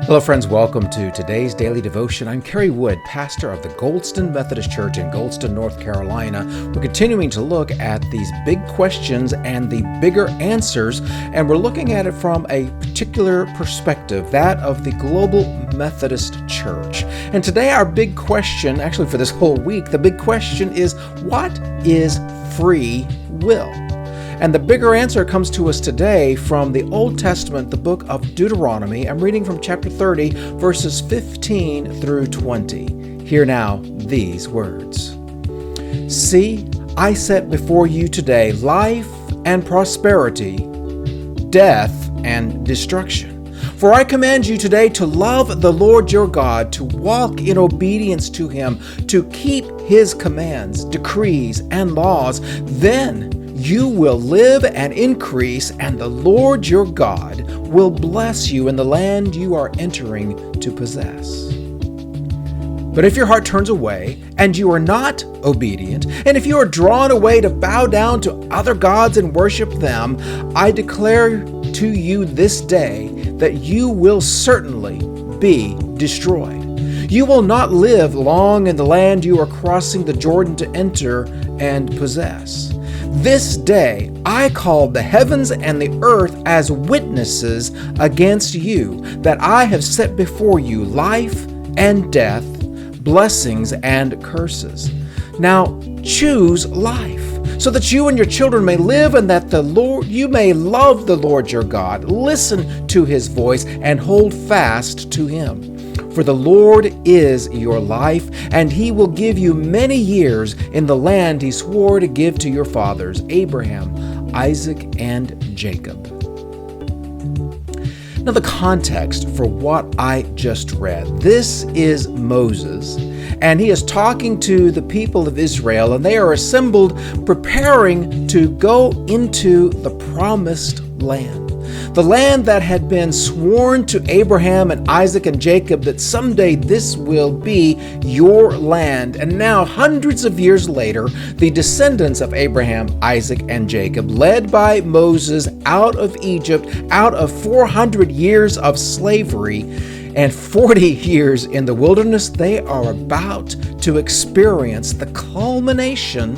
Hello friends, welcome to today's daily devotion. I'm Kerry Wood, pastor of the Goldston Methodist Church in Goldston, North Carolina. We're continuing to look at these big questions and the bigger answers, and we're looking at it from a particular perspective, that of the Global Methodist Church. And today our big question, actually for this whole week, the big question is, what is free will? And the bigger answer comes to us today from the Old Testament, the book of Deuteronomy. I'm reading from chapter 30, verses 15 through 20. Hear now these words. See, I set before you today life and prosperity, death and destruction. For I command you today to love the Lord your God, to walk in obedience to him, to keep his commands, decrees, and laws. Then you will live and increase, and the Lord your God will bless you in the land you are entering to possess. But if your heart turns away, and you are not obedient, and if you are drawn away to bow down to other gods and worship them, I declare to you this day that you will certainly be destroyed. You will not live long in the land you are crossing the Jordan to enter and possess. This day I call the heavens and the earth as witnesses against you, that I have set before you life and death, blessings and curses. Now choose life, so that you and your children may live, and that you may love the Lord your God, listen to his voice, and hold fast to him. For the Lord is your life, and he will give you many years in the land he swore to give to your fathers, Abraham, Isaac, and Jacob. Now, the context for what I just read. This is Moses, and he is talking to the people of Israel, and they are assembled preparing to go into the promised land. The land that had been sworn to Abraham and Isaac and Jacob that someday this will be your land. And now, hundreds of years later, the descendants of Abraham, Isaac, and Jacob, led by Moses out of Egypt, out of 400 years of slavery and 40 years in the wilderness, they are about to experience the culmination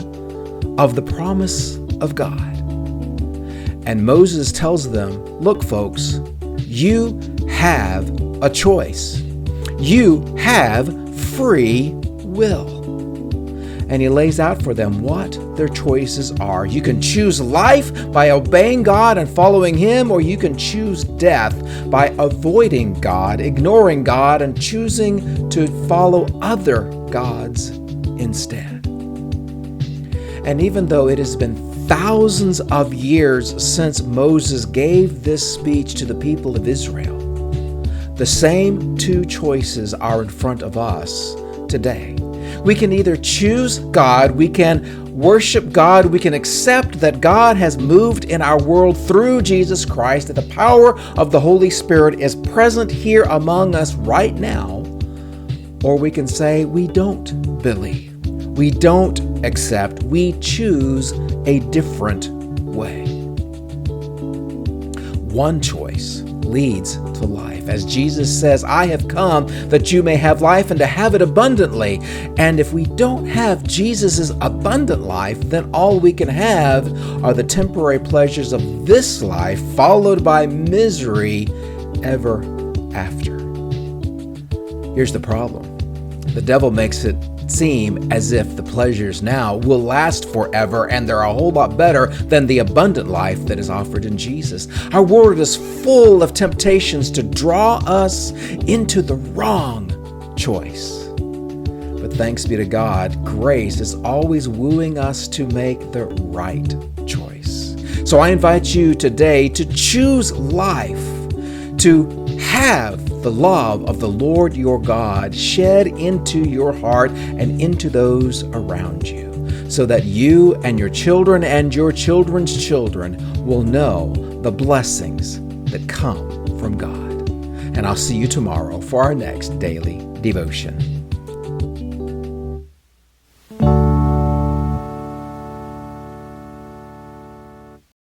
of the promise of God. And Moses tells them, look, folks, you have a choice. You have free will. And he lays out for them what their choices are. You can choose life by obeying God and following him, or you can choose death by avoiding God, ignoring God, and choosing to follow other gods instead. And even though it has been thousands of years since Moses gave this speech to the people of Israel, the same two choices are in front of us today. We can either choose God, we can worship God, we can accept that God has moved in our world through Jesus Christ, that the power of the Holy Spirit is present here among us right now, or we can say we don't believe. We don't accept. We choose a different way. One choice leads to life. As Jesus says, I have come that you may have life and to have it abundantly. And if we don't have Jesus' abundant life, then all we can have are the temporary pleasures of this life, followed by misery ever after. Here's the problem. The devil makes it seem as if the pleasures now will last forever and they're a whole lot better than the abundant life that is offered in Jesus. Our world is full of temptations to draw us into the wrong choice. But thanks be to God, grace is always wooing us to make the right choice. So I invite you today to choose life, to have the love of the Lord your God shed into your heart and into those around you, so that you and your children and your children's children will know the blessings that come from God. And I'll see you tomorrow for our next daily devotion.